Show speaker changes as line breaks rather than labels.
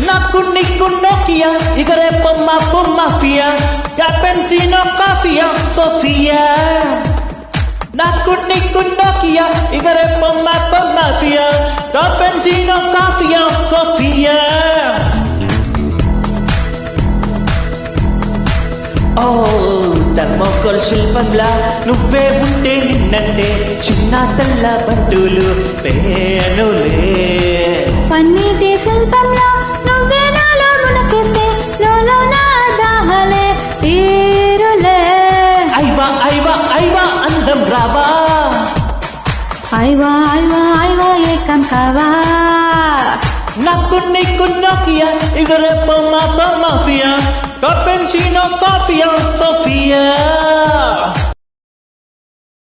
Naku niku Nokia, igare pemapu mafia, cappuccino coffee Sofia. Naku niku Nokia, igare pemapu mafia, cappuccino coffee Sofia. Thermocol శిల్పంలా నువ్వే ఉంటే నిన్నంటే చిన్న తెల్ల బండులు పేనులే
పన్నీటి శిల్పంలా నువ్వే నాలో మునకేస్తే లోలో నా దాహలే తీరులే
ఐవా ఐవా ఐవా అందం రావా
ఐవా ఐవా ఐవా ఏకం కావా
నాకు నీకు నోకియా ఇగరే మాఫియా cappuccino coffee Sofia.